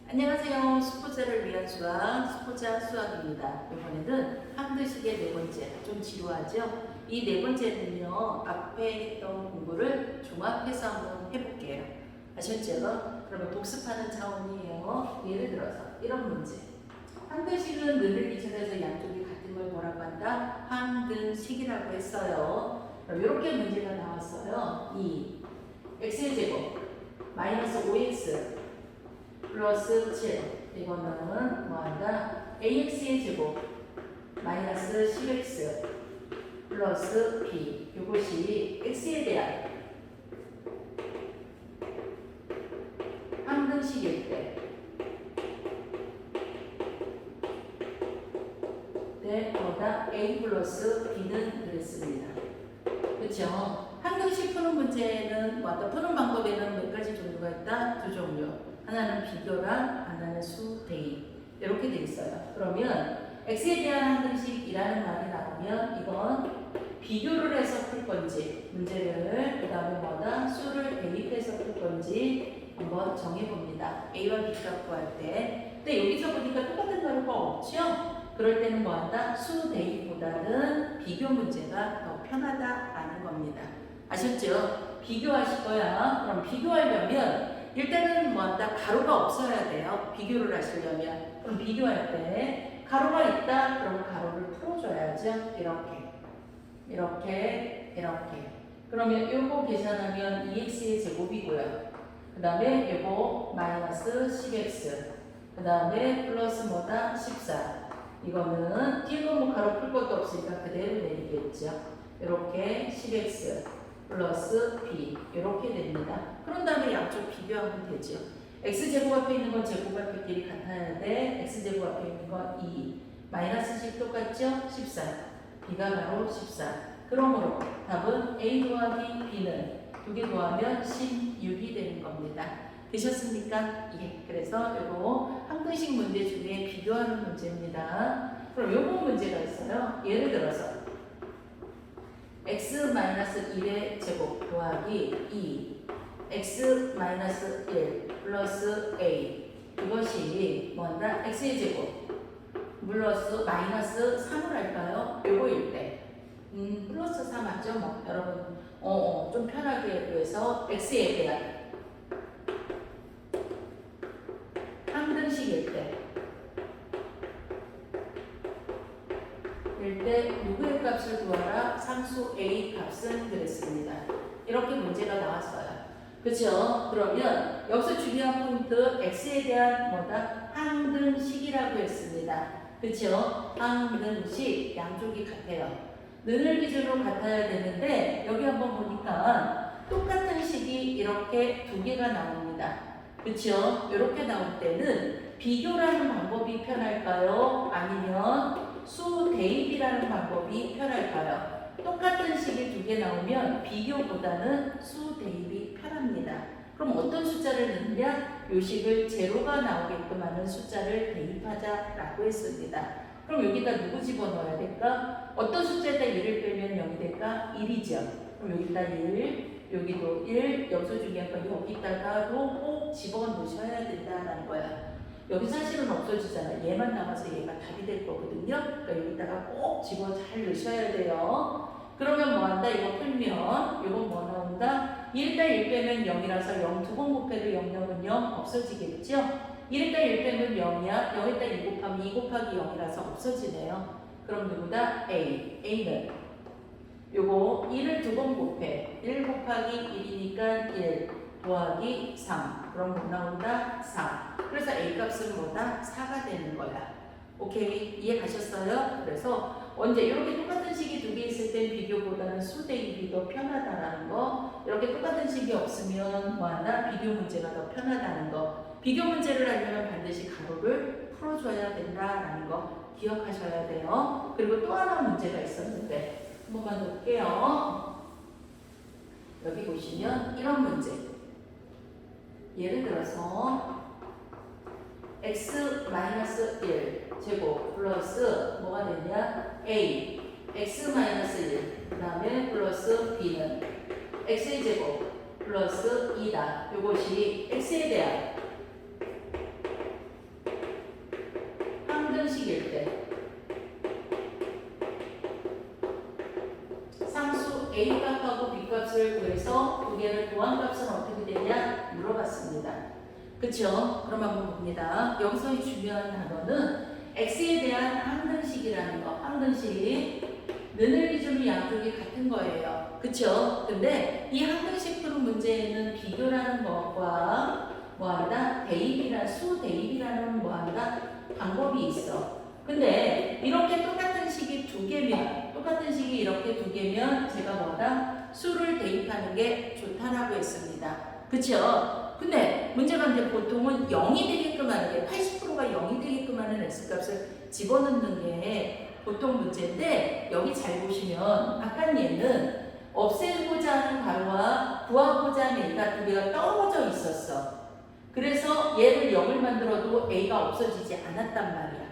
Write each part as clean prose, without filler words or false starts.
안녕하세요. 수포자를 위한 수학, 수포자 수학입니다. 이번에는 한글식의 네 번째, 좀 지루하죠? 이 네 번째는요, 앞에 했던 공부를 종합해서 한번 해볼게요. 아셨죠? 그러면 복습하는 차원이에요. 예를 들어서 이런 문제. 한글식은 는을 기준해서 양쪽이 같은 걸 뭐라고 한다? 한글식이라고 했어요. 그럼 이렇게 문제가 나왔어요. 2. x의 제곱 마이너스 5x 플러스 7. 이거는 뭐한다? ax의 제곱 마이너스 10x 플러스 b. 이것이 x에 대한 항등식일 때 뭐다? a 플러스 b는 그랬습니다. 그렇죠? 항등식 푸는 문제는 뭐다? 푸는 방법에는 몇 가지 종류가 있다? 두 종류. 하나는 비교랑 하나는 수대입 이렇게 돼 있어요. 그러면 x에 대한 항등식이라는 말이 나오면 이건 비교를 해서 풀 건지 문제를 그 다음에 뭐다 수를 대입해서 풀 건지 한번 정해봅니다. a와 b 값 구할 때. 근데 여기서 보니까 똑같은 가루가 없죠? 그럴 때는 뭐한다? 수 대입보다는 비교 문제가 더 편하다라는 겁니다. 아셨죠? 비교하실 거야. 그럼 비교하려면 일단은 뭐한다? 가로가 없어야 돼요. 비교를 하시려면. 그럼 비교할 때 가로가 있다? 그럼 가로를 풀어줘야죠. 이렇게. 그러면 요거 계산하면 2x의 제곱이고요. 그 다음에 요거 마이너스 10x. 그 다음에 플러스 뭐다? 14. 이거는 뒤에 뭐 가로 풀 것도 없으니까 그대로 내리겠죠. 이렇게 10x 플러스 b 이렇게 됩니다. 그런 다음에 양쪽 비교하면 되죠. x제곱 앞에 있는 건 제곱 앞에끼리 같아야 돼. x제곱 앞에 있는 건 2. 마이너스 10 똑같죠? 14. b가 바로 14. 그러므로 답은 a 더하기 b는 두 개 더하면 16이 되는 겁니다. 되셨습니까? 예. 그래서 요거 항등식 문제 중에 비교하는 문제입니다. 그럼 요거 문제가 있어요. 예를 들어서 x-1의 제곱 더하기 2 x-1 플러스 a 이것이 뭐한다? x의 제곱 플러스 마이너스 3을 할까요? 요거일 때 플러스 3 하죠? 뭐 여러분 좀 편하게 해서 x에 대한 항등식일 때 누구의 값을 구하라? 상수 a 값은 그랬습니다. 이렇게 문제가 나왔어요. 그죠? 그러면 여기서 중요한 포인트 x에 대한 뭐다? 항등식이라고 했습니다. 그죠? 항등식 양쪽이 같아요. 는을 기준으로 같아야 되는데 여기 한번 보니까 똑같은 식이 이렇게 두 개가 나옵니다. 그쵸? 이렇게 나올 때는 비교라는 방법이 편할까요? 아니면 수 대입이라는 방법이 편할까요? 똑같은 식이 두 개 나오면 비교보다는 수 대입이 편합니다. 그럼 어떤 숫자를 넣느냐? 요 식을 제로가 나오게끔 하는 숫자를 대입하자라고 했습니다. 그럼 여기다 누구 집어넣어야 될까? 어떤 숫자에다 1을 빼면 0이 될까? 1이죠. 그럼 여기다 1, 여기도 1, 여기서 중요한 건 여기다가도 꼭 집어넣으셔야 된다는 거야. 여기 사실은 없어지잖아. 얘만 남아서 얘가 답이 될 거거든요. 그러니까 여기다가 꼭 집어 잘 넣으셔야 돼요. 그러면 뭐 한다? 이거 풀면 이건 뭐 나온다? 1에 1 빼면 0이라서 0 두 번 곱해도 0, 0은 0 없어지겠죠? 1에 1 빼면 0이야. 0에다 2 곱하면 2 곱하기 0이라서 없어지네요. 그럼 누구다? A는 요거 1을 두 번 곱해. 1 곱하기 1이니까 1 더하기 3. 그럼 뭐 나온다? 4. 그래서 A 값은 뭐다? 4가 되는 거야. 오케이? 이해 가셨어요? 그래서 언제 이렇게 똑같은 식이 두 개 있을 땐 비교보다는 수 대입이 더 편하다라는 거. 이렇게 똑같은 식이 없으면 뭐하나? 비교 문제가 더 편하다는 거. 비교 문제를 하려면 반드시 가로를 풀어줘야 된다라는 거 기억하셔야 돼요. 그리고 또 하나 문제가 있었는데 한 번만 볼게요. 여기 보시면 이런 문제. 예를 들어서 x-1 제곱 플러스 뭐가 되냐? a x-1 그 다음에 플러스 b는 x의 제곱 플러스 2다. 이것이 x에 대한 그쵸? 그럼 한번 봅니다. 여기서의 중요한 단어는 x에 대한 항등식이라는 거. 항등식. 느늘리즘이 양쪽이 같은 거예요. 그쵸? 근데 이 항등식 푸는 문제에는 비교라는 것과 뭐한다? 대입이란 수 대입이라는 뭐한다? 방법이 있어. 근데 이렇게 똑같은 식이 두 개면 똑같은 식이 이렇게 두 개면 제가 뭐다? 수를 대입하는 게 좋다라고 했습니다. 그쵸? 근데 문제가 이제 보통은 0이 되게끔 하는 게 80%가 0이 되게끔 하는 x값을 집어넣는 게 보통 문제인데 여기 잘 보시면 아까 얘는 없애고자 하는 가로와 구하고자 하는 a가 두 개가 떨어져 있었어. 그래서 얘를 0을 만들어도 a가 없어지지 않았단 말이야.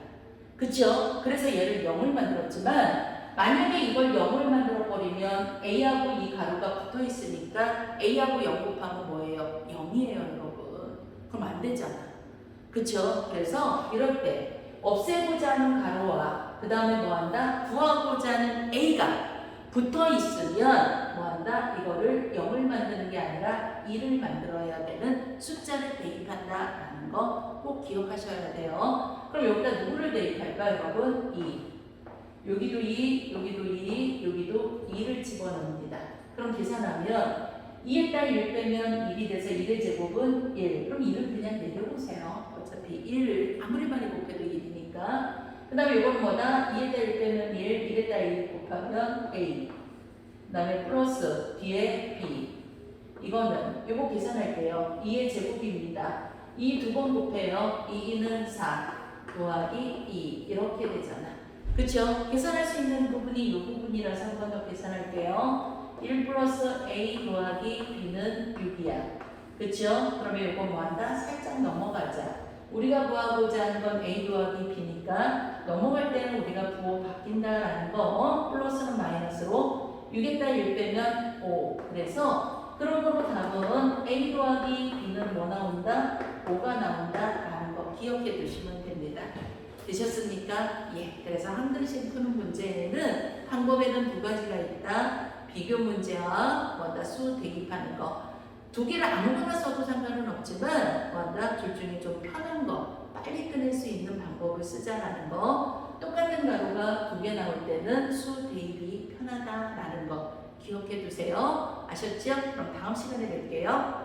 그쵸? 그래서 얘를 0을 만들었지만 만약에 이걸 0을 만들어 버리면 a하고 이 가로가 붙어 있으니까 a하고 0 곱하면 뭐예요? 0이에요, 여러분. 그럼 안 되잖아. 그쵸? 그래서 이럴 때 없애고자 하는 가로와 그 다음에 뭐한다? 구하고자 하는 a가 붙어 있으면 뭐한다? 이거를 0을 만드는 게 아니라 2를 만들어야 되는 숫자를 대입한다라는 거 꼭 기억하셔야 돼요. 그럼 여기다 누구를 대입할까 여러분? 2. 여기도 2, 여기도 2, 여기도 2를 집어넣습니다. 그럼 계산하면 2에다 1 빼면 1이 돼서 1의 제곱은 1. 그럼 1은 그냥 내려보세요. 어차피 1 아무리 많이 곱해도 1이니까. 그 다음에 이건 뭐다? 2에다 1 빼면 1, 1에다 1 곱하면 A. 그 다음에 플러스 뒤에 B. 이거는 요거 계산할게요. 2의 제곱입니다. 2 두 번 곱해요. 2는 4 더하기 2 이렇게 되잖아. 그쵸? 계산할 수 있는 부분이 이 부분이라서 한 번 더 계산할게요. 1 플러스 A 더하기 B는 6이야. 그쵸? 그러면 이거 뭐한다? 살짝 넘어가자. 우리가 구하고자 하는 건 A 더하기 B니까 넘어갈 때는 우리가 부호 바뀐다라는 거. 플러스는 마이너스로 6에다 1 빼면 5. 그래서 그러므로 답은 A 더하기 B는 뭐 나온다? 5가 나온다라는 거 기억해 두시면 됩니다. 되셨습니까? 예. 그래서 항등식 푸는 문제에는 방법에는 두 가지가 있다. 비교 문제와 뭐다 수 대입하는 거. 두 개를 아무거나 써도 상관은 없지만 뭐다 둘 중에 좀 편한 거, 빨리 끝낼 수 있는 방법을 쓰자라는 거. 똑같은 가로가 두 개 나올 때는 수 대입이 편하다라는 거 기억해 두세요. 아셨죠? 그럼 다음 시간에 뵐게요.